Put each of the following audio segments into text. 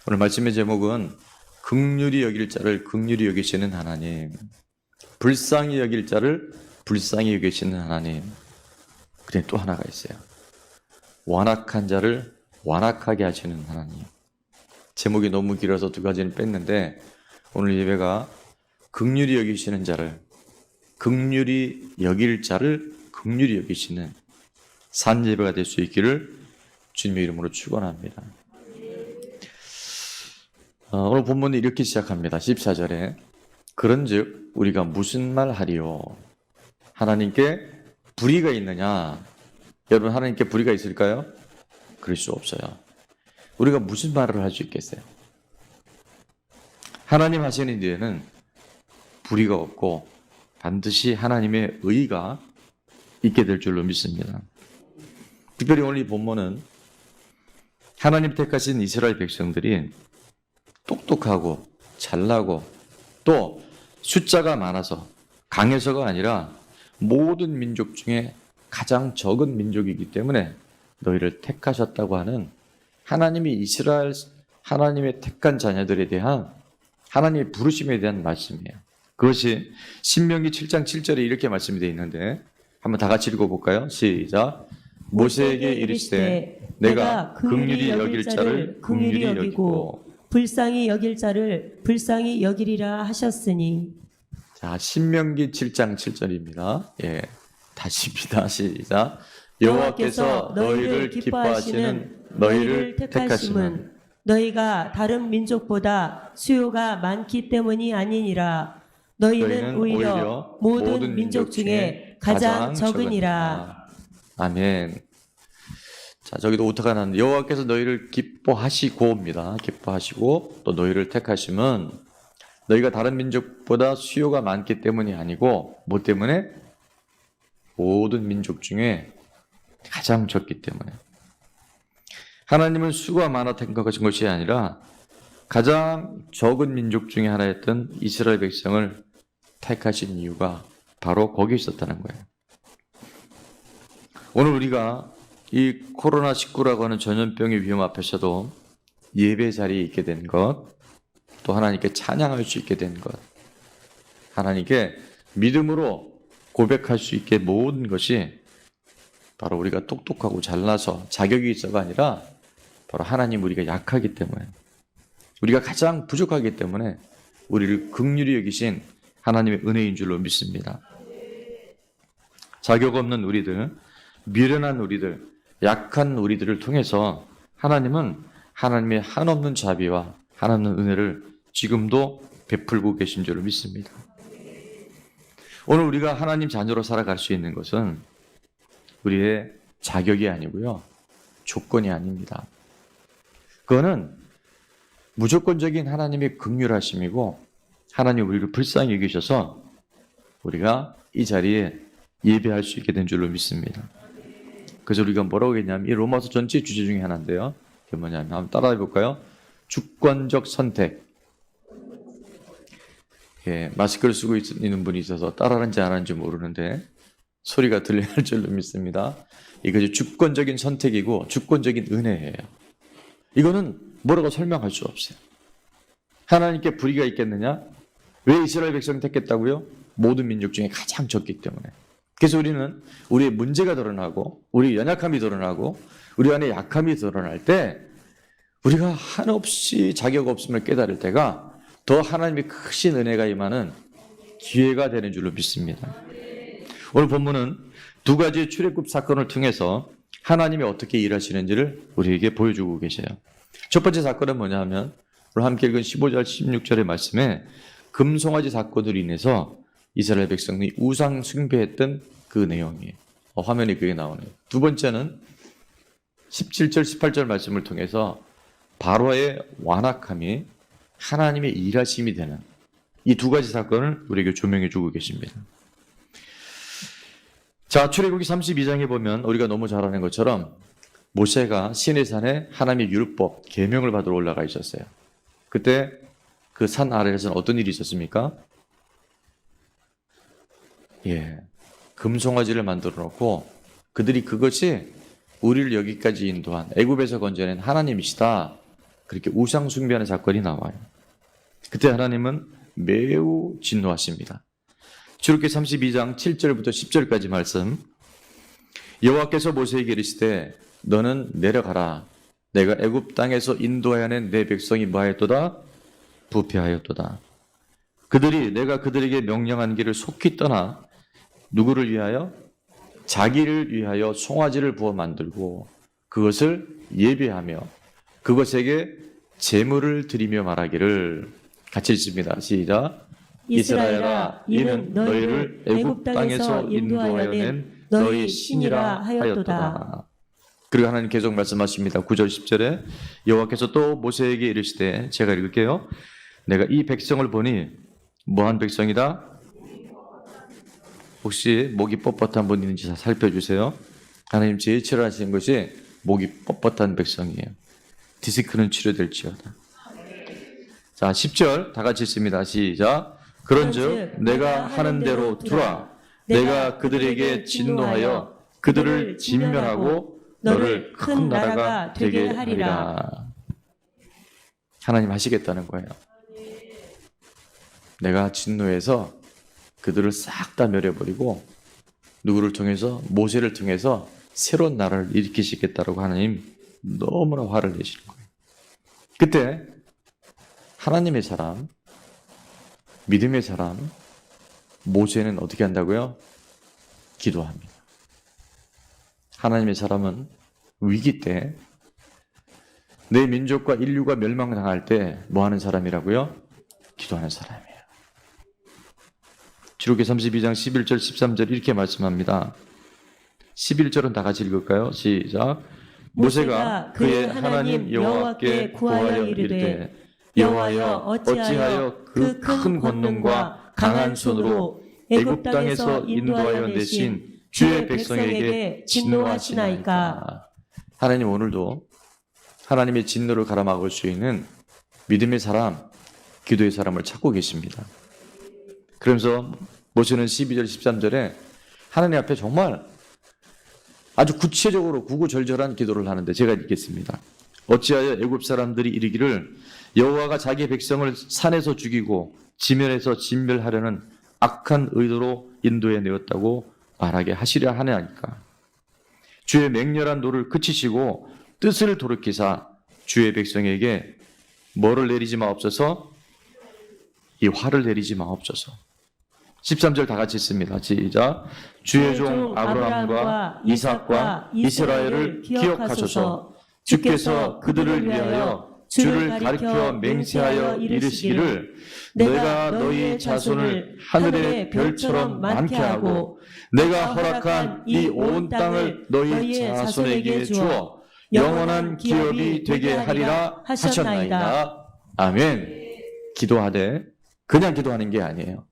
오늘 말씀의 제목은 긍휼히 여길 자를 긍휼히 여기시는 하나님, 불쌍히 여길 자를 불쌍히 여기시는 하나님. 그런데 또 하나가 있어요. 완악한 자를 완악하게 하시는 하나님. 제목이 너무 길어서 두 가지는 뺐는데 오늘 예배가 긍휼히 여기시는 자를, 긍휼히 여길 자를 긍휼히 여기시는 산 예배가 될 수 있기를 주님의 이름으로 축원합니다. 오늘 본문이 이렇게 시작합니다. 14절에 그런즉 우리가 무슨 말 하리요? 하나님께 불의가 있느냐? 여러분, 하나님께 불의가 있을까요? 그럴 수 없어요. 우리가 무슨 말을 할 수 있겠어요? 하나님 하시는 일에는 불의가 없고 반드시 하나님의 의가 있게 될 줄로 믿습니다. 특별히 오늘 이 본문은 하나님 택하신 이스라엘 백성들이 똑똑하고 잘나고 또 숫자가 많아서 강해서가 아니라 모든 민족 중에 가장 적은 민족이기 때문에 너희를 택하셨다고 하는 하나님이 이스라엘 하나님의 택한 자녀들에 대한 하나님의 부르심에 대한 말씀이에요. 그것이 신명기 7장 7절에 이렇게 말씀이 되어 있는데 한번 다 같이 읽어볼까요? 시작. 모세에게 이르시되 내가 긍휼히 여길 자를 긍휼히 여기고 불쌍히 여길 자를 불쌍히 여기리라 하셨으니. 자, 신명기 7장 7절입니다. 예, 다시입니다. 시작. 여호와께서 너희를 기뻐하시는 너희를 택하심은 너희가 다른 민족보다 수요가 많기 때문이 아니니라. 너희는 오히려 모든 민족 중에 가장 적으니라. 아멘. 자, 저기도 오타가 났는데 여호와께서 너희를 기뻐하시고입니다. 기뻐하시고 또 너희를 택하심은 너희가 다른 민족보다 수요가 많기 때문이 아니고 뭐 때문에? 모든 민족 중에 가장 적기 때문에. 하나님은 수가 많아 택하신 것이 아니라 가장 적은 민족 중에 하나였던 이스라엘 백성을 택하신 이유가 바로 거기에 있었다는 거예요. 오늘 우리가 이 코로나19라고 하는 전염병의 위험 앞에서도 예배 자리에 있게 된 것, 또 하나님께 찬양할 수 있게 된 것, 하나님께 믿음으로 고백할 수 있게 모든 것이 바로 우리가 똑똑하고 잘나서 자격이 있어가 아니라 바로 하나님 우리가 약하기 때문에, 우리가 가장 부족하기 때문에 우리를 긍휼히 여기신 하나님의 은혜인 줄로 믿습니다. 자격 없는 우리들, 미련한 우리들, 약한 우리들을 통해서 하나님은 하나님의 한없는 자비와 한없는 은혜를 지금도 베풀고 계신 줄로 믿습니다. 오늘 우리가 하나님 자녀로 살아갈 수 있는 것은 우리의 자격이 아니고요, 조건이 아닙니다. 그거는 무조건적인 하나님의 긍휼하심이고 하나님 우리를 불쌍히 여기셔서 우리가 이 자리에 예배할 수 있게 된 줄로 믿습니다. 그래서 우리가 뭐라고 했냐면 이 로마서 전체 주제 중에 하나인데요. 그게 뭐냐면 한번 따라해 볼까요? 주권적 선택. 예, 마스크를 쓰고 있는 분이 있어서 따라하는지 안 하는지 모르는데 소리가 들려야 할 줄로 믿습니다. 이것이 주권적인 선택이고 주권적인 은혜예요. 이거는 뭐라고 설명할 수 없어요. 하나님께 불의가 있겠느냐? 왜 이스라엘 백성 택했다고요? 모든 민족 중에 가장 적기 때문에. 그래서 우리는 우리의 문제가 드러나고 우리의 연약함이 드러나고 우리 안에 약함이 드러날 때 우리가 한없이 자격 없음을 깨달을 때가 더 하나님의 크신 은혜가 임하는 기회가 되는 줄로 믿습니다. 오늘 본문은 두 가지의 출애굽 사건을 통해서 하나님이 어떻게 일하시는지를 우리에게 보여주고 계세요. 첫 번째 사건은 뭐냐 하면 오늘 함께 읽은 15절 16절의 말씀에 금송아지 사건으로 인해서 이스라엘 백성이 우상 숭배했던 그 내용이에요. 화면에 그게 나오네요. 두 번째는 17절 18절 말씀을 통해서 바로의 완악함이 하나님의 일하심이 되는 이 두 가지 사건을 우리에게 조명해 주고 계십니다. 자, 출애굽기 32장에 보면 우리가 너무 잘 아는 것처럼 모세가 시내산에 하나님의 율법, 계명을 받으러 올라가 있었어요. 그때 그 산 아래에서는 어떤 일이 있었습니까? 예, 금송아지를 만들어 놓고 그들이 그것이 우리를 여기까지 인도한 애굽에서 건져낸 하나님이시다. 그렇게 우상 숭배하는 사건이 나와요. 그때 하나님은 매우 진노하십니다. 출애굽기 32장 7절부터 10절까지 말씀. 여호와께서 모세에게 이르시되 너는 내려가라. 내가 애굽 땅에서 인도하여 낸 내 백성이 뭐하였도다? 부패하였도다. 그들이 내가 그들에게 명령한 길을 속히 떠나 누구를 위하여? 자기를 위하여 송아지를 부어 만들고 그것을 예배하며 그것에게 제물을 드리며 말하기를. 같이 읽습니다. 시작. 이스라엘아, 이는 너희를 애굽 땅에서 인도하여 낸 너희 신이라 하였도다. 그리고 하나님 계속 말씀하십니다. 9절 10절에 여호와께서 또 모세에게 이르시되, 제가 읽을게요. 내가 이 백성을 보니 뭐한 백성이다? 혹시 목이 뻣뻣한 분 있는지 살펴주세요. 하나님 제일 싫어하시는 것이 목이 뻣뻣한 백성이에요. 디스크는 치료될지어다. 자, 10절 다 같이 읽습니다. 시작. 그런즉 내가 하는 대로 두라. 내가 그들에게 진노하여 그들을 진멸하고 너를 큰 나라가 되게 하리라. 하나님 하시겠다는 거예요. 내가 진노해서 그들을 싹 다 멸해버리고 누구를 통해서? 모세를 통해서 새로운 나라를 일으키시겠다고 하나님 너무나 화를 내시는 거예요. 그때 하나님의 사람, 믿음의 사람 모세는 어떻게 한다고요? 기도합니다. 하나님의 사람은 위기 때, 내 민족과 인류가 멸망당할 때 뭐 하는 사람이라고요? 기도하는 사람이에요. 출애굽기 32장 11절 13절 이렇게 말씀합니다. 11절은 다 같이 읽을까요? 시작. 모세가 그의 하나님 여호와께 구하여 이르되 여호와여 어찌하여 그 큰 권능과 강한 손으로 애굽 땅에서 인도하여 내신 주의 백성에게 진노하시나이까. 하나님 오늘도 하나님의 진노를 가라막을 수 있는 믿음의 사람, 기도의 사람을 찾고 계십니다. 그러면서 모세는 12절 13절에 하나님 앞에 정말 아주 구체적으로 구구절절한 기도를 하는데 제가 읽겠습니다. 어찌하여 애굽 사람들이 이르기를 여호와가 자기 백성을 산에서 죽이고 지면에서 진멸하려는 악한 의도로 인도해 내었다고 말하게 하시려 하나이까. 주의 맹렬한 노를 그치시고 뜻을 돌이키사 주의 백성에게 뭐를 내리지 마옵소서? 이 화를 내리지 마옵소서. 13절 다 같이 읽습니다. 시작. 주의 종 아브라함과 이삭과 이스라엘을 기억하소서. 주께서 그들을 위하여 주를 가리켜 맹세하여 이르시기를 내가 너희 자손을 하늘의 별처럼 많게 하고 내가 허락한 이 온 땅을 너희 자손에게 주어 영원한 기업이 되게 하리라 하셨나이다. 아멘. 기도하되 그냥 기도하는 게 아니에요.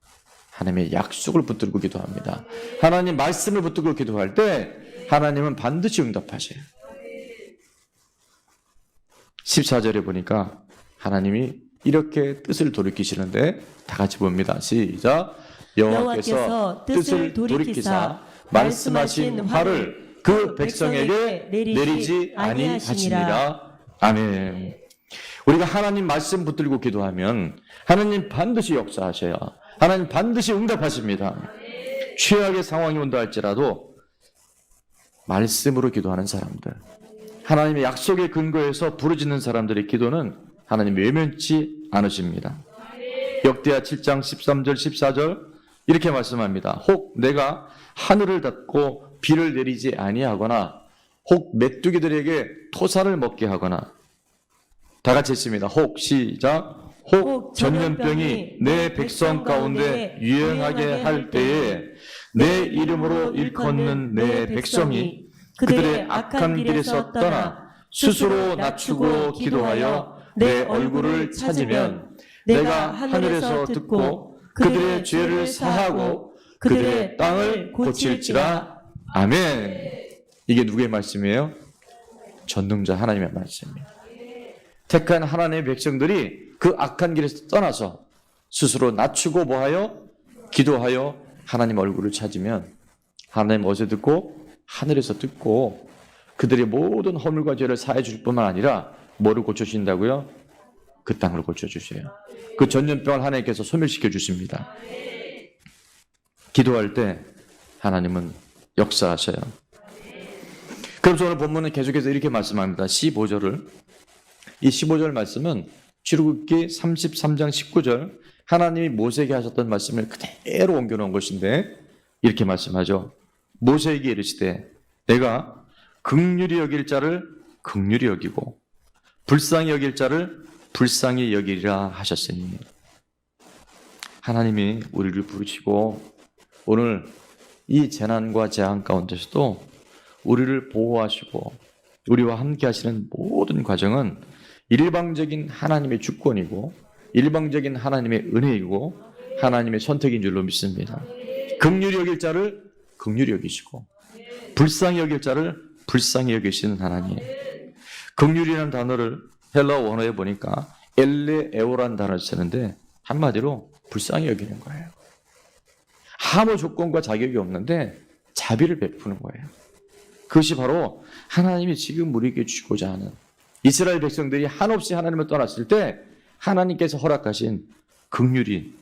하나님의 약속을 붙들고 기도합니다. 하나님 말씀을 붙들고 기도할 때 하나님은 반드시 응답하셔요. 14절에 보니까 하나님이 이렇게 뜻을 돌이키시는데 다 같이 봅니다. 시작. 여호와께서 뜻을 돌이키사 말씀하신 화를 그 백성에게 내리지 아니하시니라. 아멘. 우리가 하나님 말씀 붙들고 기도하면 하나님 반드시 역사하셔요. 하나님 반드시 응답하십니다. 최악의 상황이 온다 할지라도 말씀으로 기도하는 사람들, 하나님의 약속에 근거해서 부르짖는 사람들의 기도는 하나님 외면치 않으십니다. 역대하 7장 13절 14절 이렇게 말씀합니다. 혹 내가 하늘을 닫고 비를 내리지 아니하거나 혹 메뚜기들에게 토사를 먹게 하거나. 다 같이 했습니다. 혹 시작. 혹 전염병이 내 백성 가운데 유행하게 할 때에 내 이름으로 일컫는 내 백성이 그들의 악한 길에서 떠나 스스로 낮추고 기도하여 내 얼굴을 찾으면 내가 하늘에서 듣고 그들의 죄를 사하고 그들의 땅을 고칠지라. 아멘. 이게 누구의 말씀이에요? 전능자 하나님의 말씀이에요. 택한 하나님의 백성들이 그 악한 길에서 떠나서 스스로 낮추고 뭐하여? 기도하여 하나님 얼굴을 찾으면 하나님 어디서 듣고? 하늘에서 듣고 그들의 모든 허물과 죄를 사해 줄 뿐만 아니라 뭐를 고쳐주신다고요? 그 땅을 고쳐주세요. 그 전염병을 하나님께서 소멸시켜 주십니다. 기도할 때 하나님은 역사하셔요. 그래서 오늘 본문은 계속해서 이렇게 말씀합니다. 15절을. 이 15절 말씀은 출애굽기 33장 19절 하나님이 모세에게 하셨던 말씀을 그대로 옮겨놓은 것인데 이렇게 말씀하죠. 모세에게 이르시되 내가 긍휼히 여길 자를 긍휼히 여기고 불쌍히 여길 자를 불쌍히 여기리라 하셨으니 하나님이 우리를 부르시고 오늘 이 재난과 재앙 가운데서도 우리를 보호하시고 우리와 함께 하시는 모든 과정은 일방적인 하나님의 주권이고 일방적인 하나님의 은혜이고 하나님의 선택인 줄로 믿습니다. 긍휼히 여길 자를 긍휼히 여기시고 불쌍히 여길 자를 불쌍히 여기시는 하나님. 긍휼이라는 단어를 헬라어 원어에 보니까 엘레에오라는 단어를 쓰는데 한마디로 불쌍히 여기는 거예요. 아무 조건과 자격이 없는데 자비를 베푸는 거예요. 그것이 바로 하나님이 지금 우리에게 주고자 하는 이스라엘 백성들이 한없이 하나님을 떠났을 때 하나님께서 허락하신 긍휼이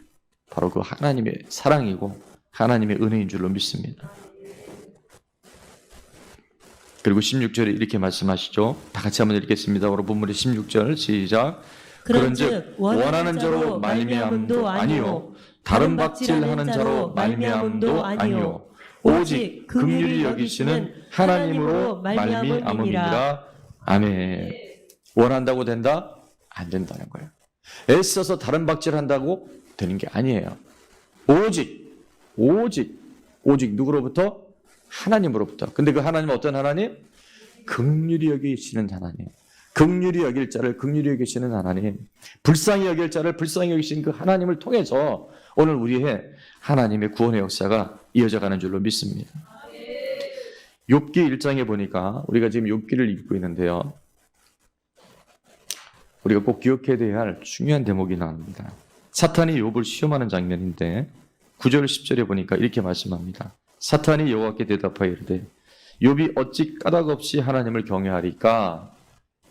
바로 그 하나님의 사랑이고 하나님의 은혜인 줄로 믿습니다. 그리고 16절에 이렇게 말씀하시죠. 다 같이 한번 읽겠습니다. 오늘 본문의 16절 시작. 그런즉 원하는 자로 말미암음도 아니요 다른 박질하는 자로 말미암음도 아니요 오직 긍휼히 여기시는 하나님으로 말미암음이니라. 아멘. 원한다고 된다? 안 된다는 거예요. 애써서 다른 박질한다고 되는 게 아니에요. 오직 누구로부터? 하나님으로부터. 근데 그 하나님은 어떤 하나님? 긍휼히 여기시는 하나님. 긍휼히 여길 자를 긍휼히 여기시는 하나님. 불쌍히 여길 자를 불쌍히 여기시는 그 하나님을 통해서 오늘 우리의 하나님의 구원의 역사가 이어져가는 줄로 믿습니다. 욥기 1장에 보니까 우리가 지금 욥기를 읽고 있는데요. 우리가 꼭 기억해야 할 중요한 대목이 나옵니다. 사탄이 욥을 시험하는 장면인데 9절 10절에 보니까 이렇게 말씀합니다. 사탄이 여호와께 대답하여 이르되 욥이 어찌 까닭 없이 하나님을 경외하리까?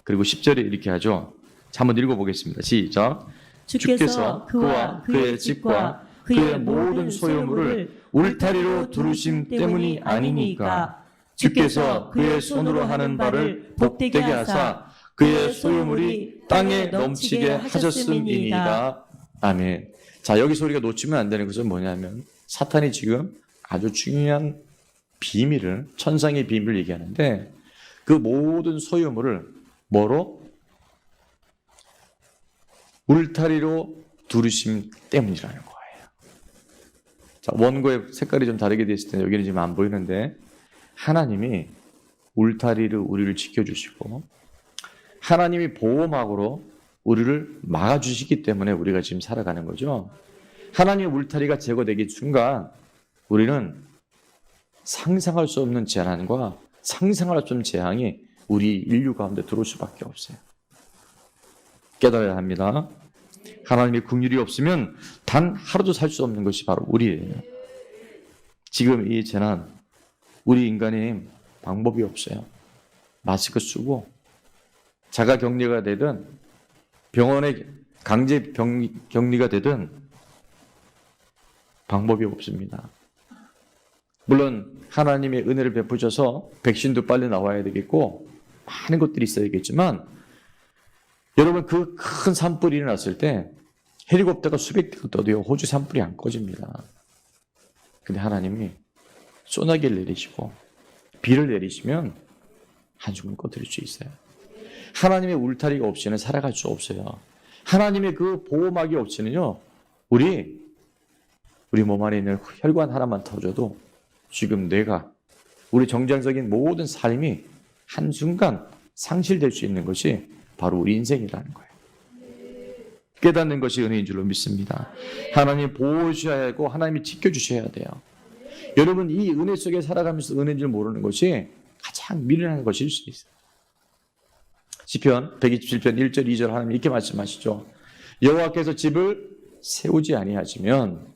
그리고 10절에 이렇게 하죠. 자, 한번 읽어보겠습니다. 시작. 주께서 그와 그의 집과 그의 모든 소유물을 울타리로 두르심 때문이 아니니까 주께서 그의 손으로 하는 바를 복되게 하사 그의 소유물이 땅에 넘치게 하셨음이니이다. 아멘. 자, 여기서 우리가 놓치면 안 되는 것은 뭐냐면 사탄이 지금 아주 중요한 비밀을, 천상의 비밀을 얘기하는데 그 모든 소유물을 뭐로? 울타리로 두르심 때문이라는 거예요. 자, 원고의 색깔이 좀 다르게 되어 있을 텐데 여기는 지금 안 보이는데 하나님이 울타리를 우리를 지켜주시고 하나님이 보호막으로 우리를 막아주시기 때문에 우리가 지금 살아가는 거죠. 하나님의 울타리가 제거되기 순간 우리는 상상할 수 없는 재난과 상상할 수 없는 재앙이 우리 인류 가운데 들어올 수밖에 없어요. 깨달아야 합니다. 하나님의 긍휼이 없으면 단 하루도 살 수 없는 것이 바로 우리예요. 지금 이 재난, 우리 인간이 방법이 없어요. 마스크 쓰고 자가 격리가 되든 병원에 강제 격리가 되든 방법이 없습니다. 물론 하나님의 은혜를 베푸셔서 백신도 빨리 나와야 되겠고 많은 것들이 있어야겠지만 여러분 그 큰 산불이 일어났을 때 헬리콥터가 수백 대가 떠도요 호주 산불이 안 꺼집니다. 근데 하나님이 소나기를 내리시고 비를 내리시면 한숨을 꺼드릴 수 있어요. 하나님의 울타리가 없이는 살아갈 수 없어요. 하나님의 그 보호막이 없이는요 우리 몸 안에 있는 혈관 하나만 터져도 지금 뇌가 우리 정상적인 모든 삶이 한순간 상실될 수 있는 것이 바로 우리 인생이라는 거예요. 깨닫는 것이 은혜인 줄로 믿습니다. 하나님 보호하셔야 하고 하나님이 지켜주셔야 돼요. 여러분 이 은혜 속에 살아가면서 은혜인 줄 모르는 것이 가장 미련한 것일 수 있어요. 시편 127편 1절 2절 하나님 이렇게 말씀하시죠. 여호와께서 집을 세우지 아니하시면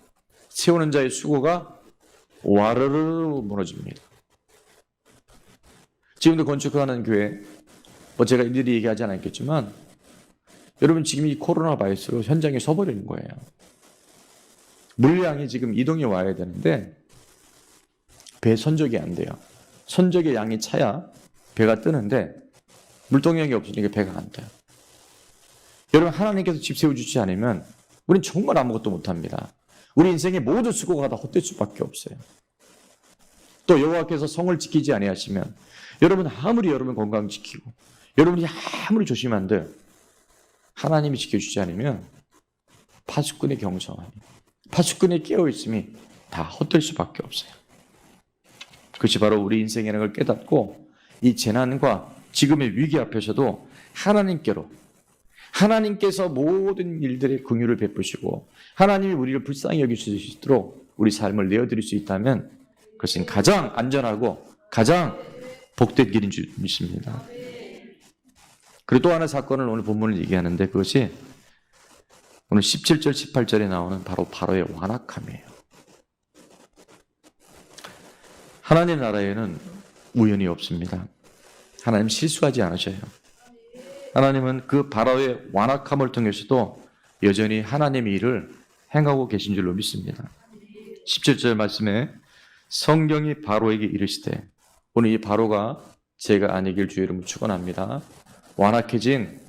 세우는 자의 수고가 와르르 무너집니다. 지금도 건축하는 교회 뭐 제가 일일이 얘기하지 않았겠지만 여러분 지금 이 코로나 바이러스로 현장에 서버리는 거예요. 물량이 지금 이동이 와야 되는데 배 선적이 안 돼요. 선적의 양이 차야 배가 뜨는데 물동량이 없으니까 배가 안 돼요. 여러분 하나님께서 집 세워주지 않으면 우리는 정말 아무것도 못합니다. 우리 인생의 모든 수고가 다 헛될 수밖에 없어요. 또 여호와께서 성을 지키지 아니하시면 여러분 아무리 여러분 건강 지키고 여러분이 아무리 조심한들 하나님이 지켜주지 않으면 파수꾼의 경성함이 파수꾼의 깨어있음이 다 헛될 수밖에 없어요. 그것이 바로 우리 인생이라는 걸 깨닫고 이 재난과 지금의 위기 앞에서도 하나님께서 모든 일들의 긍휼을 베푸시고 하나님이 우리를 불쌍히 여길 수 있도록 우리 삶을 내어드릴 수 있다면 그것은 가장 안전하고 가장 복된 길인 줄 믿습니다. 그리고 또 하나 사건을 오늘 본문을 얘기하는데 그것이 오늘 17절 18절에 나오는 바로 바로의 완악함이에요. 하나님 나라에는 우연이 없습니다. 하나님 실수하지 않으셔요. 하나님은 그 바로의 완악함을 통해서도 여전히 하나님의 일을 행하고 계신 줄로 믿습니다. 17절 말씀에 성경이 바로에게 이르시되 오늘 이 바로가 제가 아니길 주의 이름으로 축원합니다. 완악해진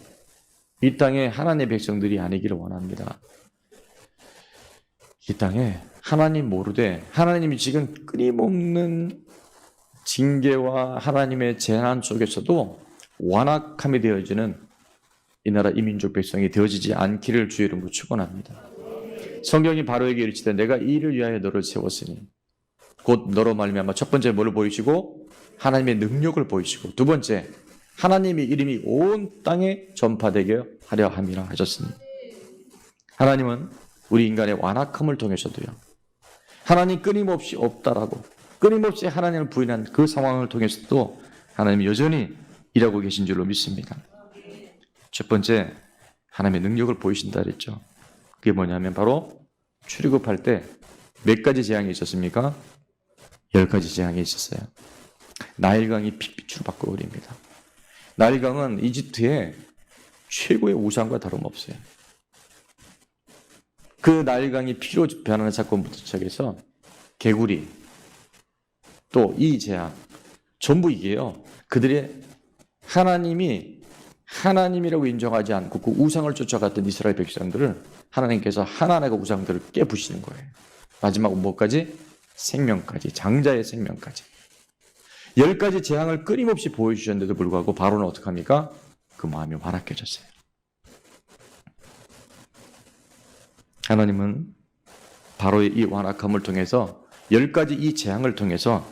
이 땅에 하나님의 백성들이 아니기를 원합니다. 이 땅에 하나님 모르되 하나님이 지금 끊임없는 징계와 하나님의 재난 속에서도 완악함이 되어지는 이 나라 이민족 백성이 되어지지 않기를 주의 이름으로 축원합니다. 성경이 바로에게 이르시되 내가 이 일을 위하여 너를 세웠으니 곧 너로 말미암아 첫 번째 뭐를 보이시고 하나님의 능력을 보이시고 두 번째 하나님의 이름이 온 땅에 전파되게 하려 함이라 하셨으니 하나님은 우리 인간의 완악함을 통해서도요 하나님 끊임없이 없다라고 끊임없이 하나님을 부인한 그 상황을 통해서도 하나님이 여전히 일하고 계신 줄로 믿습니다. 첫 번째 하나님의 능력을 보이신다 그랬죠. 그게 뭐냐면 바로 출애굽할 때 몇 가지 재앙이 있었습니까? 10가지 재앙이 있었어요. 나일강이 핏빛으로 바꿔버립니다. 나일강은 이집트의 최고의 우상과 다름없어요. 그 나일강이 피로 변하는 사건부터 시작해서 개구리 또 이 재앙 전부 이게요. 그들의 하나님이 하나님이라고 인정하지 않고 그 우상을 쫓아갔던 이스라엘 백성들을 하나님께서 하나님의 우상들을 깨부시는 거예요. 마지막 뭐까지? 생명까지, 장자의 생명까지. 10가지 재앙을 끊임없이 보여주셨는데도 불구하고 바로는 어떡합니까? 그 마음이 완악해졌어요. 하나님은 바로의 이 완악함을 통해서 10가지 이 재앙을 통해서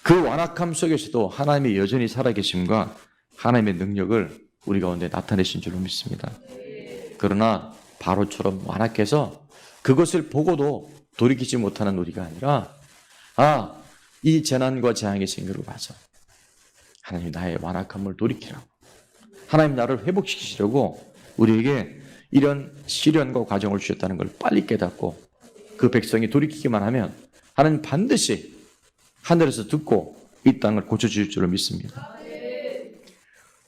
그 완악함 속에서도 하나님이 여전히 살아계심과 하나님의 능력을 우리 가운데 나타내신 줄로 믿습니다. 그러나 바로처럼 완악해서 그것을 보고도 돌이키지 못하는 우리가 아니라 이 재난과 재앙이 생기고 봐서 하나님 나의 완악함을 돌이키라고 하나님 나를 회복시키시려고 우리에게 이런 시련과 과정을 주셨다는 걸 빨리 깨닫고 그 백성이 돌이키기만 하면 하나님 반드시 하늘에서 듣고 이 땅을 고쳐주실 줄을 믿습니다.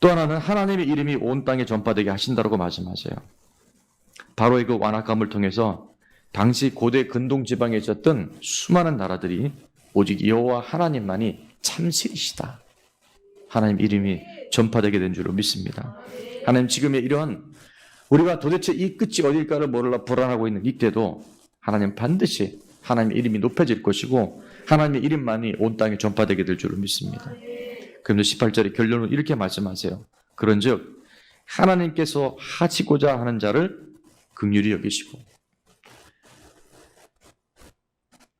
또 하나는 하나님의 이름이 온 땅에 전파되게 하신다고 말씀하세요. 바로의 그 완악함을 통해서 당시 고대 근동 지방에 있었던 수많은 나라들이 오직 여호와 하나님만이 참신이시다. 하나님 이름이 전파되게 된 줄로 믿습니다. 하나님 지금의 이런 우리가 도대체 이 끝이 어딜까를 몰라 불안하고 있는 이때도 하나님 반드시 하나님의 이름이 높여질 것이고 하나님의 이름만이 온 땅에 전파되게 될 줄로 믿습니다. 그런데 18절의 결론은 이렇게 말씀하세요. 그런즉 하나님께서 하시고자 하는 자를 긍휼히 여기시고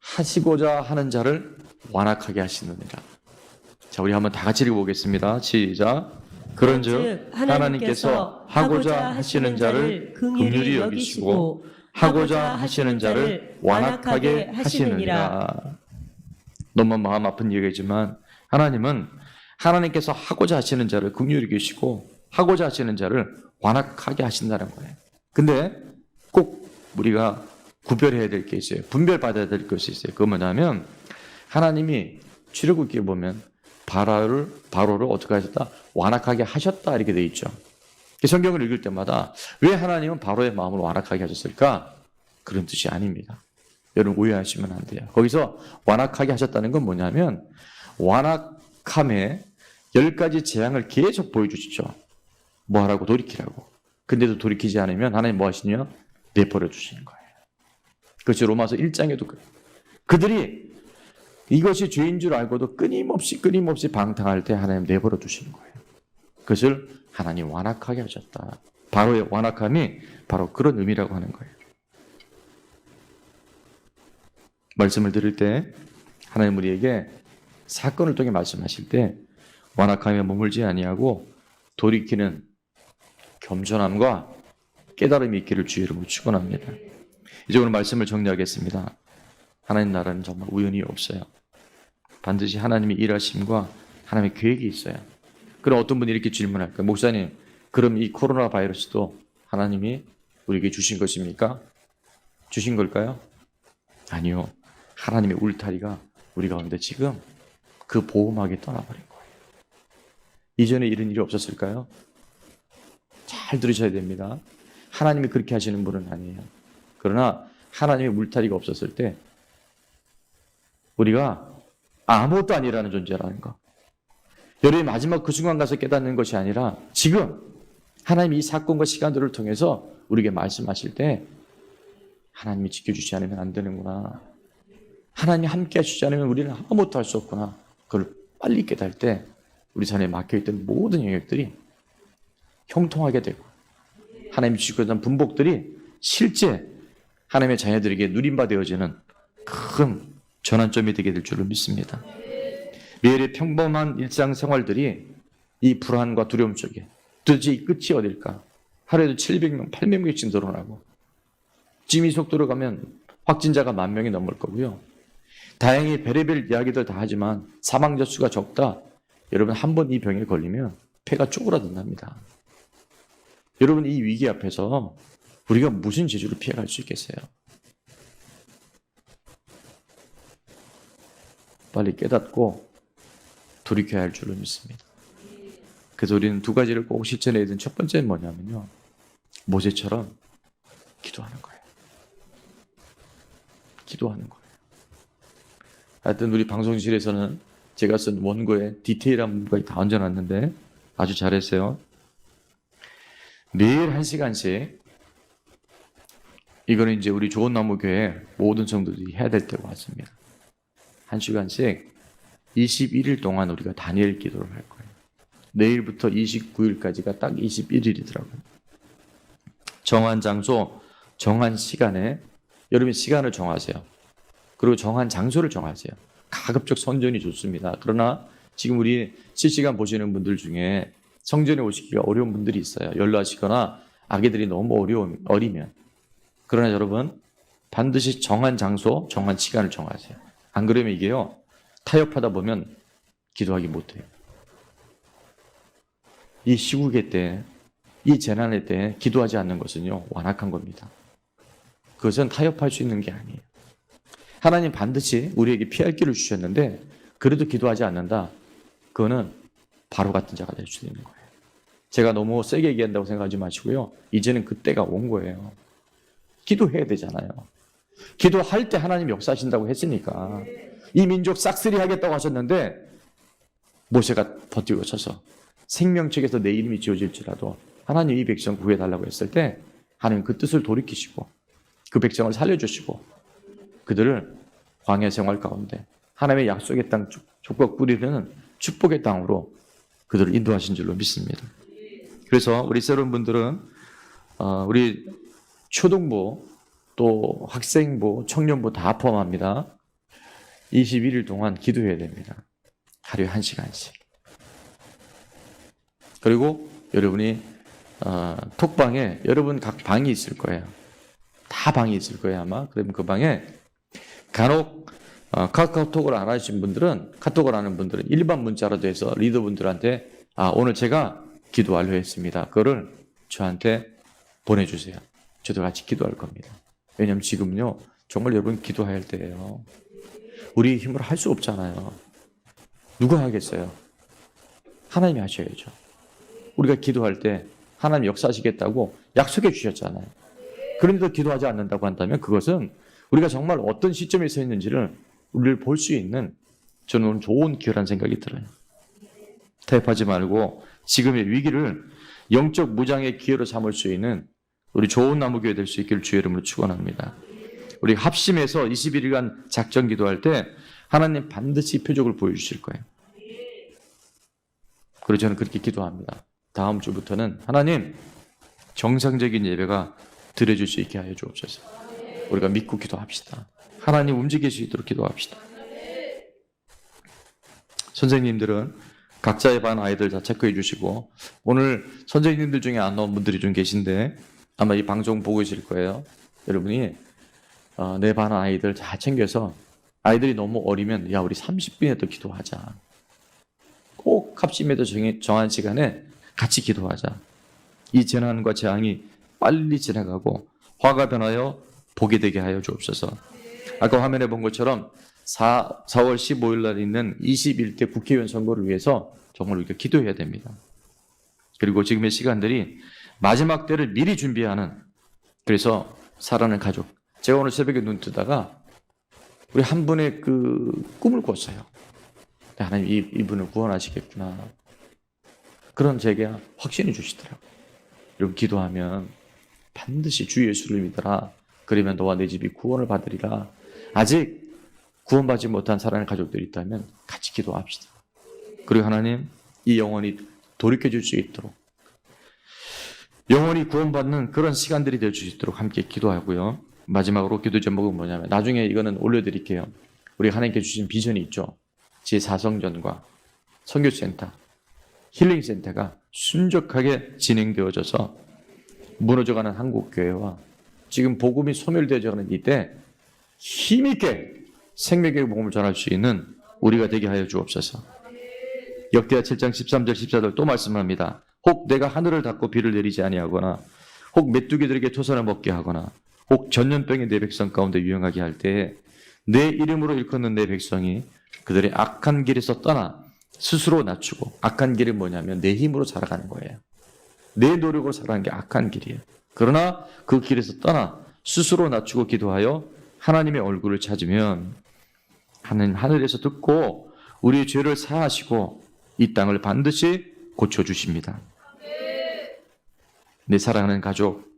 하시고자 하는 자를 완악하게 하시느니라. 자, 우리 한번 다 같이 읽어보겠습니다. 시작. 그런즉 하나님께서 하고자 하시는 자를 긍휼히 여기시고 하고자 하시는 자를 완악하게 하시느니라. 너무 마음 아픈 얘기지만 하나님은 하나님께서 하고자 하시는 자를 긍휼히 여기시고 하고자 하시는 자를 완악하게 하신다는 거예요. 근데 꼭 우리가 구별해야 될 게 있어요. 분별받아야 될 것이 있어요. 그건 뭐냐면 하나님이 출애굽기에 보면 바로를 어떻게 하셨다? 완악하게 하셨다 이렇게 돼 있죠. 성경을 읽을 때마다 왜 하나님은 바로의 마음을 완악하게 하셨을까? 그런 뜻이 아닙니다. 여러분 오해하시면 안 돼요. 거기서 완악하게 하셨다는 건 뭐냐면 완악함에 10가지 재앙을 계속 보여주시죠. 뭐 하라고? 돌이키라고. 근데도 돌이키지 않으면 하나님 뭐 하시냐? 내버려 두시는 거예요. 그것이 로마서 1장에도 그들이 이것이 죄인 줄 알고도 끊임없이 방탕할 때 하나님 내버려 두시는 거예요. 그것을 하나님 완악하게 하셨다. 바로의 완악함이 바로 그런 의미라고 하는 거예요. 말씀을 들을 때 하나님 우리에게 사건을 통해 말씀하실 때 완악함에 머물지 아니하고 돌이키는 겸손함과 깨달음이 있기를 주의 이름으로 축원합니다. 이제 오늘 말씀을 정리하겠습니다. 하나님 나라는 정말 우연이 없어요. 반드시 하나님의 일하심과 하나님의 계획이 있어요. 그럼 어떤 분이 이렇게 질문할까요? 목사님, 그럼 이 코로나 바이러스도 하나님이 우리에게 주신 것입니까? 주신 걸까요? 아니요. 하나님의 울타리가 우리 가운데 지금 그 보호막에 떠나버린 거예요. 이전에 이런 일이 없었을까요? 잘 들으셔야 됩니다. 하나님이 그렇게 하시는 분은 아니에요. 그러나 하나님의 울타리가 없었을 때 우리가 아무것도 아니라는 존재라는 거. 여러분이 마지막 그 순간 가서 깨닫는 것이 아니라 지금 하나님이 이 사건과 시간들을 통해서 우리에게 말씀하실 때 하나님이 지켜주지 않으면 안 되는구나. 하나님이 함께 하시지 않으면 우리는 아무것도 할 수 없구나. 그걸 빨리 깨달을 때 우리 삶에 막혀있던 모든 영역들이 형통하게 되고 하나님이 주시고 있는 분복들이 실제 하나님의 자녀들에게 누림바 되어지는 큰 전환점이 되게 될 줄로 믿습니다. 매일의 평범한 일상생활들이 이 불안과 두려움 속에 도대체 이 끝이 어딜까? 하루에도 700명, 800명씩 늘어나고 지금 이 속도로 가면 확진자가 10,000명이 넘을 거고요. 다행히 별의별 이야기들 다 하지만 사망자 수가 적다. 여러분 한 번 이 병에 걸리면 폐가 쪼그라든답니다. 여러분 이 위기 앞에서 우리가 무슨 재주를 피해갈 수 있겠어요? 빨리 깨닫고 돌이켜야 할 줄로 믿습니다. 그래서 우리는 2가지를 꼭 실천해야 되는 첫 번째는 뭐냐면요. 모세처럼 기도하는 거예요. 기도하는 거예요. 하여튼 우리 방송실에서는 제가 쓴 원고에 디테일한 부분까지 다 얹어놨는데 아주 잘했어요. 매일 1시간씩 이거는 이제 우리 좋은나무교회 모든 성도들이 해야 될 때가 왔습니다. 1시간씩 21일 동안 우리가 다니엘 기도를 할 거예요. 내일부터 29일까지가 딱 21일이더라고요. 정한 장소, 정한 시간에 여러분 시간을 정하세요. 그리고 정한 장소를 정하세요. 가급적 성전이 좋습니다. 그러나 지금 우리 실시간 보시는 분들 중에 성전에 오시기가 어려운 분들이 있어요. 연로하시거나 아기들이 너무 어리면. 그러나 여러분 반드시 정한 장소, 정한 시간을 정하세요. 안 그러면 이게요. 타협하다 보면 기도하기 못해요. 이 시국의 때, 이 재난의 때 기도하지 않는 것은요. 완악한 겁니다. 그것은 타협할 수 있는 게 아니에요. 하나님 반드시 우리에게 피할 길을 주셨는데 그래도 기도하지 않는다. 그거는 바로 같은 자가 될 수 있는 거예요. 제가 너무 세게 얘기한다고 생각하지 마시고요. 이제는 그때가 온 거예요. 기도해야 되잖아요. 기도할 때 하나님 역사하신다고 했으니까 이 민족 싹쓸이 하겠다고 하셨는데 모세가 버티고 서서 생명책에서 내 이름이 지어질지라도 하나님 이 백성 구해달라고 했을 때 하나님 그 뜻을 돌이키시고 그 백성을 살려주시고 그들을 광야 생활 가운데 하나님의 약속의 땅 족과 뿌리는 축복의 땅으로 그들을 인도하신 줄로 믿습니다. 그래서 우리 새로운 분들은 우리 초등부 또 학생부, 청년부 다 포함합니다. 21일 동안 기도해야 됩니다. 하루에 1시간씩. 그리고 여러분이 톡방에 여러분 각 방이 있을 거예요. 다 방이 있을 거예요 아마. 그러면 그 방에 간혹 카카오톡을 안 하신 분들은 카톡을 하는 분들은 일반 문자라도 해서 리더분들한테 오늘 제가 기도 완료했습니다. 그거를 저한테 보내주세요. 저도 같이 기도할 겁니다. 왜냐하면 지금요 정말 여러분 기도해야 할 때예요. 우리 힘으로 할 수 없잖아요. 누가 하겠어요? 하나님이 하셔야죠. 우리가 기도할 때 하나님 역사하시겠다고 약속해 주셨잖아요. 그런데도 기도하지 않는다고 한다면 그것은 우리가 정말 어떤 시점에 서 있는지를 우리를 볼 수 있는 저는 오늘 좋은 기회라는 생각이 들어요. 타협하지 말고 지금의 위기를 영적 무장의 기회로 삼을 수 있는 우리 좋은 나무교회 될 수 있기를 주의 이름으로 축원합니다. 우리 합심해서 21일간 작전 기도할 때 하나님 반드시 표적을 보여주실 거예요. 그래서 저는 그렇게 기도합니다. 다음 주부터는 하나님 정상적인 예배가 드려질 수 있게 하여 주옵소서. 우리가 믿고 기도합시다. 하나님 움직일 수 있도록 기도합시다. 선생님들은 각자의 반 아이들 다 체크해 주시고, 오늘 선생님들 중에 안 나온 분들이 좀 계신데 아마 이 방송 보고 계실 거예요. 여러분이 내 반 아이들 다 챙겨서, 아이들이 너무 어리면 야 우리 30분에 더 기도하자. 꼭 합심해서 정한 시간에 같이 기도하자. 이 재난과 재앙이 빨리 지나가고 화가 변하여 복이 되게 하여 주옵소서. 아까 화면에 본 것처럼 4월 15일 날 있는 21대 국회의원 선거를 위해서 정말 우리가 기도해야 됩니다. 그리고 지금의 시간들이 마지막 때를 미리 준비하는, 그래서 사랑하는 가족, 제가 오늘 새벽에 눈 뜨다가 우리 한 분의 그 꿈을 꿨어요. 하나님 이분을 구원하시겠구나. 그런 제게 확신이 주시더라고요. 여러분 기도하면 반드시 주 예수를 믿어라. 그러면 너와 내 집이 구원을 받으리라. 아직 구원받지 못한 사랑하는 가족들이 있다면 같이 기도합시다. 그리고 하나님 이 영혼이 돌이켜줄 수 있도록, 영혼이 구원받는 그런 시간들이 될 수 있도록 함께 기도하고요. 마지막으로 기도 제목은 뭐냐면, 나중에 이거는 올려드릴게요. 우리 하나님께 주신 비전이 있죠. 제4성전과 선교센터, 힐링센터가 순적하게 진행되어져서 무너져가는 한국교회와 지금 복음이 소멸되어져가는 이때 힘있게 생명의 복음을 전할 수 있는 우리가 되게 하여 주옵소서. 역대하 7장 13절 14절 또 말씀합니다. 혹 내가 하늘을 닫고 비를 내리지 아니하거나, 혹 메뚜기들에게 토산을 먹게 하거나, 혹 전염병이 내 백성 가운데 유행하게 할 때에 내 이름으로 일컫는 내 백성이 그들의 악한 길에서 떠나 스스로 낮추고, 악한 길은 뭐냐면 내 힘으로 살아가는 거예요. 내 노력으로 살아가는 게 악한 길이에요. 그러나 그 길에서 떠나 스스로 낮추고 기도하여 하나님의 얼굴을 찾으면 하늘에서 듣고 우리의 죄를 사하시고 이 땅을 반드시 고쳐주십니다. 내 사랑하는 가족,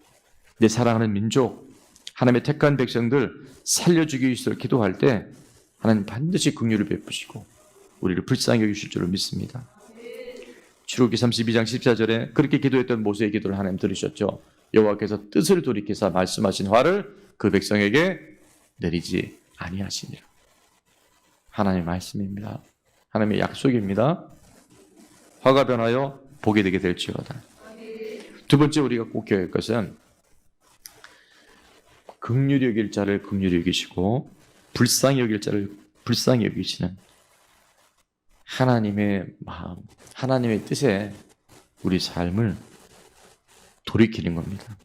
내 사랑하는 민족, 하나님의 택한 백성들 살려주기 위해서 기도할 때 하나님 반드시 긍휼을 베푸시고 우리를 불쌍히 여기실 줄을 믿습니다. 출애굽기 32장 14절에 그렇게 기도했던 모세의 기도를 하나님 들으셨죠. 여호와께서 뜻을 돌이키사 말씀하신 화를 그 백성에게 내리지 아니하시니라. 하나님의 말씀입니다. 하나님의 약속입니다. 화가 변하여 복이 되게 될지어다. 두 번째 우리가 꼭 기억할 것은, 긍휼히 여길 자를 긍휼히 여기시고 불쌍히 여길 자를 불쌍히 여기시는 하나님의 마음, 하나님의 뜻에 우리 삶을 돌이키는 겁니다.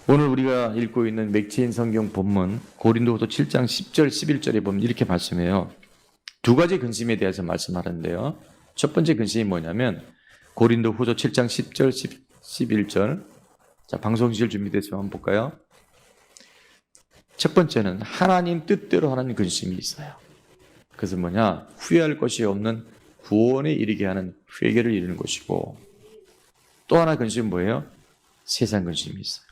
오늘 우리가 읽고 있는 맥체인 성경 본문 고린도후서 7장 10절 11절에 보면 이렇게 말씀해요. 두 가지 근심에 대해서 말씀하는데요. 첫 번째 근심이 뭐냐면 고린도후서 7장 10절 11절. 자, 방송실 준비됐으면 한번 볼까요? 첫 번째는 하나님 뜻대로 하는 근심이 있어요. 그래서 뭐냐? 후회할 것이 없는 구원에 이르게 하는 회개를 이루는 것이고, 또 하나 근심은 뭐예요? 세상 근심이 있어요.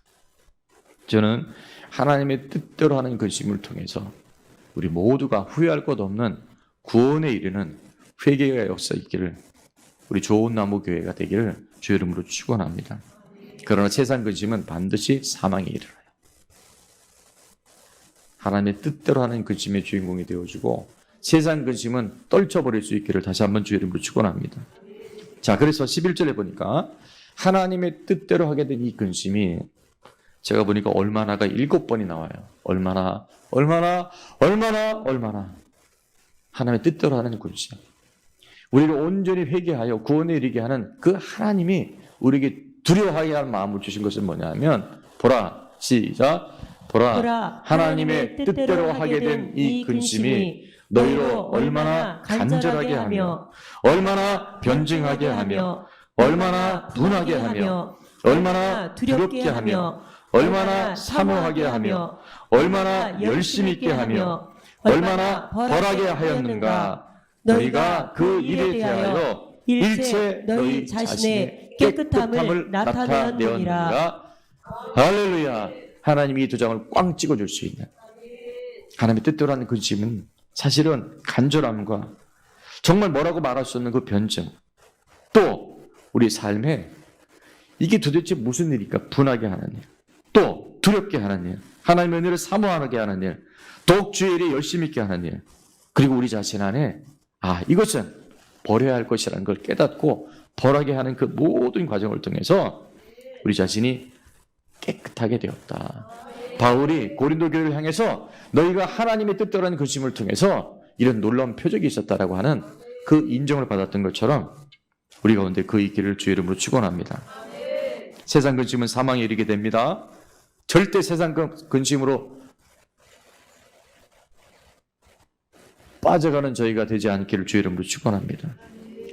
저는 하나님의 뜻대로 하는 근심을 통해서 우리 모두가 후회할 것 없는 구원에 이르는 회개가 역사 있기를, 우리 좋은 나무 교회가 되기를 주의 이름으로 축원합니다. 그러나 세상 근심은 반드시 사망에 이르러요. 하나님의 뜻대로 하는 근심의 주인공이 되어주고, 세상 근심은 떨쳐버릴 수 있기를 다시 한번 주의 이름으로 축원합니다. 자, 그래서 11절에 보니까 하나님의 뜻대로 하게 된 이 근심이 제가 보니까 얼마나가 7번이 나와요. 얼마나 하나님의 뜻대로 하는 근심. 우리를 온전히 회개하여 구원에 이르게 하는 그 하나님이 우리에게 두려워하게 할 마음을 주신 것은 뭐냐면, 보라, 시작, 보라, 하나님의 뜻대로 하게 된 이 근심이 너희로 얼마나 간절하게 하며 얼마나 변증하게 하며 얼마나 둔하게 하며 얼마나 두렵게 하며 얼마나 사모하게 하며 얼마나 열심 있게 하며 얼마나 벌하게 하였는가. 너희가 그 일에 대하여 일체 너희 자신의 깨끗함을 나타내었느니라. 할렐루야. 하나님이 이 두 장을 꽝 찍어줄 수 있는 하나님의 뜻대로 하는 근심은 사실은 간절함과 정말 뭐라고 말할 수 없는 그 변증, 또 우리 삶에 이게 도대체 무슨 일일까? 분하게 하는 일, 또 두렵게 하는 일, 하나님의 은혜를 사모하게 하는 일, 더욱 주의 일에 열심히 있게 하는 일, 그리고 우리 자신 안에 이것은 버려야 할 것이라는 걸 깨닫고 벌하게 하는 그 모든 과정을 통해서 우리 자신이 깨끗하게 되었다. 바울이 고린도 교회를 향해서 너희가 하나님의 뜻대로 하는 근심을 통해서 이런 놀라운 표적이 있었다라고 하는 그 인정을 받았던 것처럼 우리 가운데 그 있기를 주의 이름으로 축원합니다. 세상 근심은 사망에 이르게 됩니다. 절대 세상 근심으로 빠져가는 저희가 되지 않기를 주의 이름으로 축원합니다.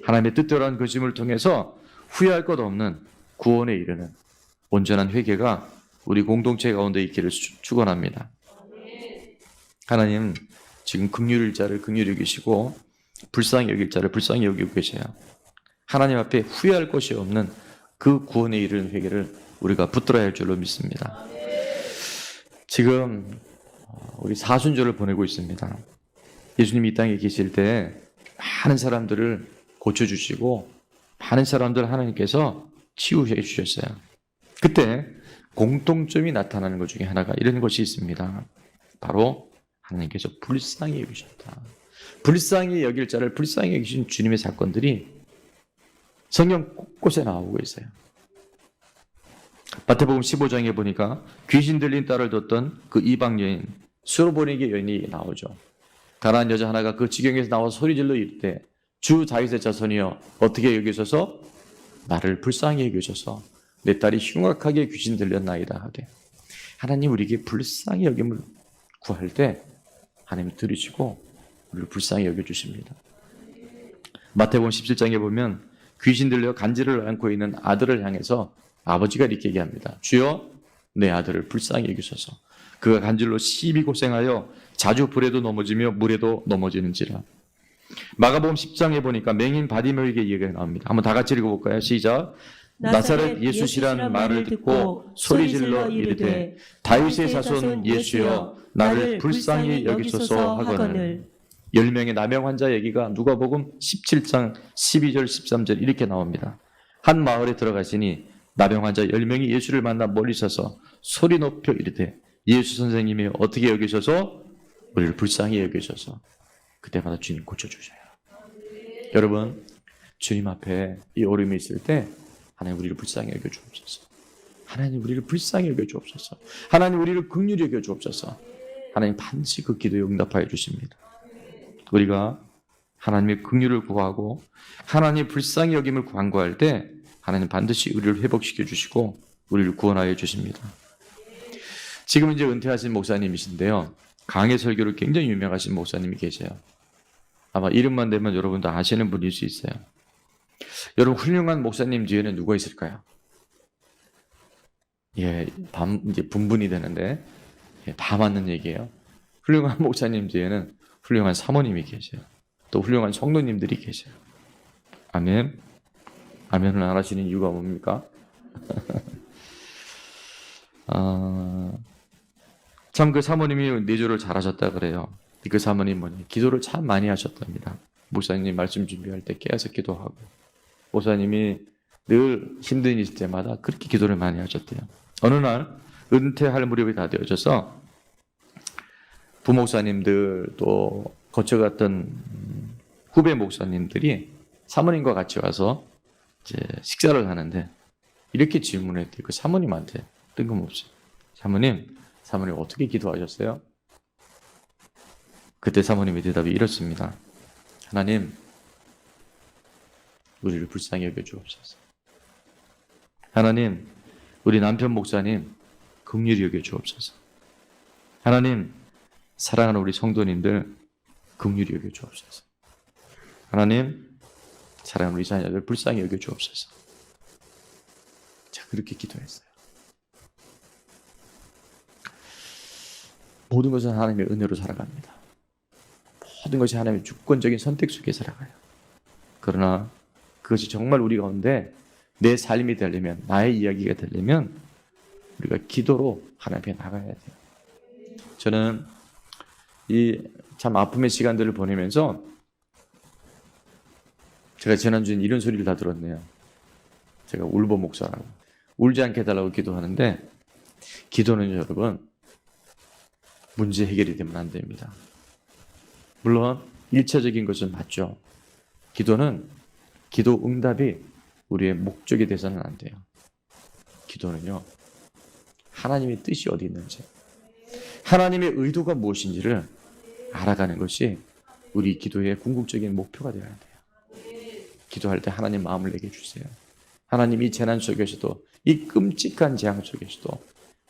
하나님의 뜻대로 하는 근심을 통해서 후회할 것 없는 구원에 이르는 온전한 회개가 우리 공동체 가운데 있기를 축원합니다. 하나님 지금 긍휼히 자를 긍휼히 여기시고 불쌍히 여길 자를 불쌍히 여기고 계세요. 하나님 앞에 후회할 것이 없는 그 구원에 이르는 회개를 우리가 붙들어야 할 줄로 믿습니다. 지금 우리 사순절을 보내고 있습니다. 예수님이 이 땅에 계실 때 많은 사람들을 고쳐주시고 많은 사람들 하나님께서 치유해 주셨어요. 그때 공통점이 나타나는 것 중에 하나가 이런 것이 있습니다. 바로 하나님께서 불쌍히 여기셨다. 불쌍히 여길 자를 불쌍히 여기신 주님의 사건들이 성경 곳곳에 나오고 있어요. 마태복음 15장에 보니까 귀신 들린 딸을 뒀던 그 이방 여인 수로보니게 여인이 나오죠. 가난한 여자 하나가 그 지경에서 나와 소리질러 이르되 주 다윗의 자손이여 어떻게 여기소서 나를 불쌍히 여기소서 내 딸이 흉악하게 귀신 들렸나이다 하되 하나님 우리에게 불쌍히 여김을 구할 때 하나님 들으시고 우리를 불쌍히 여겨주십니다. 마태복음 17장에 보면 귀신 들려 간질을 안고 있는 아들을 향해서 아버지가 이렇게 얘기합니다. 주여 내 아들을 불쌍히 여기소서. 그가 간질로 심히 고생하여 자주 불에도 넘어지며 물에도 넘어지는지라. 마가복음 10장에 보니까 맹인 바디메오에게 얘기가 나옵니다. 한번 다 같이 읽어볼까요? 시작. 나사렛 예수시라는 말을 듣고 소리질러 이르되 다윗의 자손 예수여 나를 불쌍히 여기소서 하거늘. 10명의 나병 환자 얘기가 누가복음 17장 12절 13절 이렇게 나옵니다. 한 마을에 들어가시니 나병 환자 10명이 예수를 만나 멀리 서서 소리 높여 이르되 예수 선생님이 어떻게 여기셔서 우리를 불쌍히 여기셔서 그때마다 주님 고쳐주셔요. 여러분 주님 앞에 이 어려움이 있을 때 하나님 우리를 불쌍히 여겨주옵소서. 하나님 우리를 불쌍히 여겨주옵소서. 하나님 우리를 긍휼히 여겨주옵소서. 하나님 반드시 그 기도에 응답하여 주십니다. 우리가 하나님의 긍휼을 구하고 하나님의 불쌍히 여김을 간구할 때 하나님 반드시 우리를 회복시켜 주시고 우리를 구원하여 주십니다. 지금 이제 은퇴하신 목사님이신데요. 강해 설교를 굉장히 유명하신 목사님이 계세요. 아마 이름만 대면 여러분도 아시는 분일 수 있어요. 여러분 훌륭한 목사님 뒤에는 누가 있을까요? 이제 분분이 되는데 다 맞는 얘기예요. 훌륭한 목사님 뒤에는 훌륭한 사모님이 계세요. 또 훌륭한 성도님들이 계세요. 아멘. 아멘을 안 하시는 이유가 뭡니까? 참 그 사모님이 내조를 잘하셨다 그래요. 그 사모님은 기도를 참 많이 하셨답니다. 목사님 말씀 준비할 때 깨어서 기도하고 목사님이 늘 힘든 있을 때마다 그렇게 기도를 많이 하셨대요. 어느 날 은퇴할 무렵이 다 되어져서 부목사님들 또 거쳐갔던 후배 목사님들이 사모님과 같이 와서 이제 식사를 하는데 이렇게 질문했대요. 그 사모님한테 뜬금없이 사모님 어떻게 기도하셨어요? 그때 사모님의 대답이 이렇습니다. 하나님 우리를 불쌍히 여겨주옵소서. 하나님 우리 남편 목사님 긍휼히 여겨주옵소서. 하나님, 사랑하는 우리 성도님들 긍휼히 여겨 주옵소서. 하나님, 사랑하는 우리 자녀들 불쌍히 여겨 주옵소서. 자, 그렇게 기도했어요. 모든 것은 하나님의 은혜로 살아갑니다. 모든 것이 하나님의 주권적인 선택 속에 살아가요. 그러나 그것이 정말 우리 가운데 내 삶이 되려면, 나의 이야기가 되려면 우리가 기도로 하나님 앞에 나가야 돼요. 저는 이 참 아픔의 시간들을 보내면서 제가 지난주에 이런 소리를 다 들었네요. 제가 울보 목사라고. 울지 않게 해달라고 기도하는데, 기도는 여러분 문제 해결이 되면 안 됩니다. 물론 일차적인 것은 맞죠. 기도는, 기도 응답이 우리의 목적이 돼서는 안 돼요. 기도는요, 하나님의 뜻이 어디 있는지, 하나님의 의도가 무엇인지를 알아가는 것이 우리 기도의 궁극적인 목표가 되어야 돼요. 기도할 때 하나님 마음을 내게 주세요. 하나님 이 재난 속에서도, 이 끔찍한 재앙 속에서도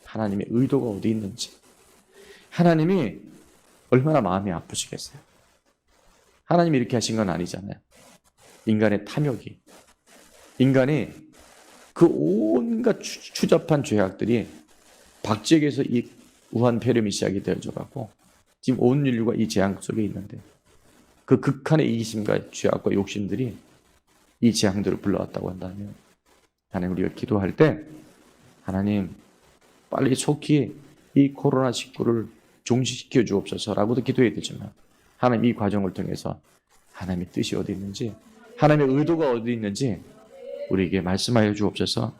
하나님의 의도가 어디 있는지, 하나님이 얼마나 마음이 아프시겠어요. 하나님이 이렇게 하신 건 아니잖아요. 인간의 탐욕이, 인간이 그 온갖 추잡한 죄악들이 박쥐에게서 이 우한 폐렴이 시작이 되어져가고 지금 온 인류가 이 재앙 속에 있는데, 그 극한의 이기심과 죄악과 욕심들이 이 재앙들을 불러왔다고 한다면, 하나님, 우리가 기도할 때 하나님 빨리 속히 이 코로나19를 종식시켜 주옵소서라고도 기도해야 되지만, 하나님 이 과정을 통해서 하나님의 뜻이 어디 있는지, 하나님의 의도가 어디 있는지 우리에게 말씀하여 주옵소서.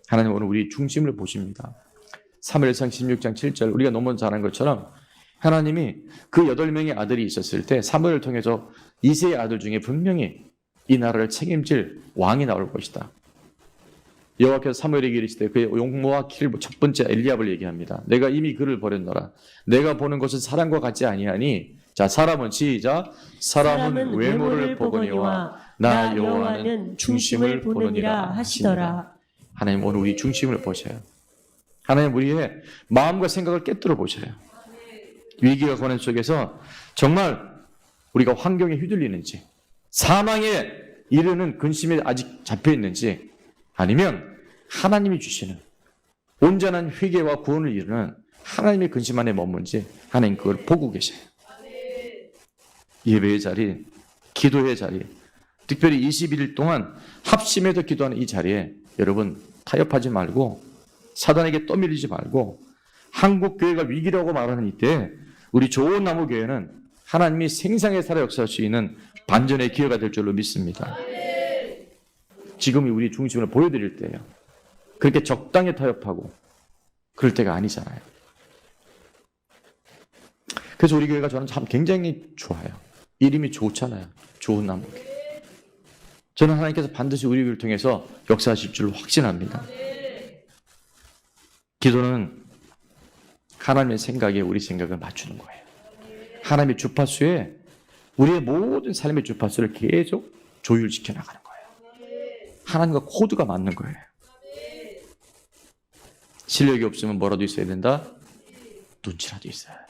하나님 오늘 우리 중심을 보십니다. 사무엘상 16장 7절, 우리가 너무 잘 아는 것처럼 하나님이 그 8명의 아들이 있었을 때 사무엘을 통해서 이세의 아들 중에 분명히 이 나라를 책임질 왕이 나올 것이다. 여호와께서 사무엘에게 이르시되 그의 용모와 키를 첫 번째 엘리압을 얘기합니다. 내가 이미 그를 버렸노라. 내가 보는 것은 사람과 같지 아니하니, 자, 사람은 시작, 사람은 외모를 보거니와 나 여호와는 중심을 보느니라 하시더라. 하나님 오늘 우리 중심을 보셔요. 하나님 우리의 마음과 생각을 깨뜨려 보셔요. 위기와 고난 속에서 정말 우리가 환경에 휘둘리는지, 사망에 이르는 근심에 아직 잡혀 있는지, 아니면 하나님이 주시는 온전한 회개와 구원을 이루는 하나님의 근심 안에 머문지, 하나님 그걸 보고 계셔요. 예배의 자리, 기도의 자리, 특별히 21일 동안 합심해서 기도하는 이 자리에 여러분 타협하지 말고, 사단에게 떠밀리지 말고, 한국 교회가 위기라고 말하는 이때 우리 좋은 나무 교회는 하나님이 생생하게 살아 역사할 수 있는 반전의 기회가 될 줄로 믿습니다. 지금이 우리 중심을 보여드릴 때예요. 그렇게 적당히 타협하고 그럴 때가 아니잖아요. 그래서 우리 교회가 저는 참 굉장히 좋아요. 이름이 좋잖아요. 좋은 나무 교회. 저는 하나님께서 반드시 우리 교회를 통해서 역사하실 줄 확신합니다. 기도는 하나님의 생각에 우리 생각을 맞추는 거예요. 하나님의 주파수에 우리의 모든 삶의 주파수를 계속 조율시켜 나가는 거예요. 하나님과 코드가 맞는 거예요. 실력이 없으면 뭐라도 있어야 된다? 눈치라도 있어야 돼요.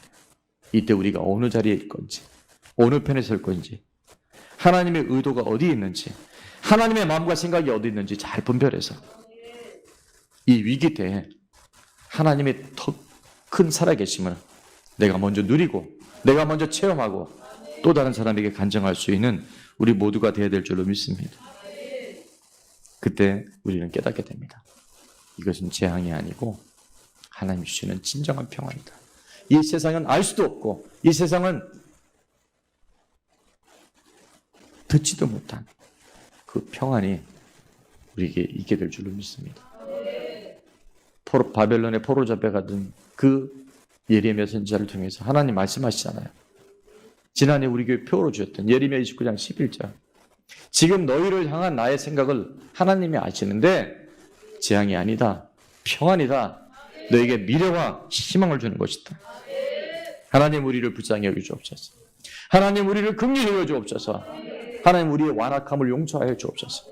이때 우리가 어느 자리에 있을 건지, 어느 편에 설 건지, 하나님의 의도가 어디에 있는지, 하나님의 마음과 생각이 어디 있는지 잘 분별해서 이 위기 때에 하나님의 더 큰 살아계심을 내가 먼저 누리고, 내가 먼저 체험하고 또 다른 사람에게 간증할 수 있는 우리 모두가 되어야 될 줄로 믿습니다. 그때 우리는 깨닫게 됩니다. 이것은 재앙이 아니고 하나님이 주시는 진정한 평안이다. 이 세상은 알 수도 없고, 이 세상은 듣지도 못한 그 평안이 우리에게 있게 될 줄로 믿습니다. 바벨론의 포로 잡혀가던 그 예레미야 선지자를 통해서 하나님 말씀하시잖아요. 지난해 우리 교회 표로 주셨던 예레미야 29장 11절. 지금 너희를 향한 나의 생각을 하나님이 아시는데 재앙이 아니다, 평안이다, 너에게 미래와 희망을 주는 것이다. 하나님 우리를 불쌍히 여겨주옵소서. 하나님 우리를 긍휼히 여겨주옵소서. 하나님 우리의 완악함을 용서하여 주옵소서.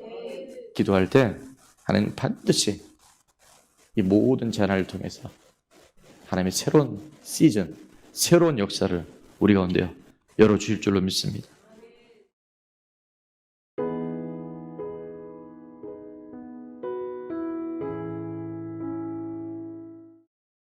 기도할 때 하나님 반드시 이 모든 재난을 통해서 하나님의 새로운 시즌, 새로운 역사를 우리 가운데요 열어주실 줄로 믿습니다.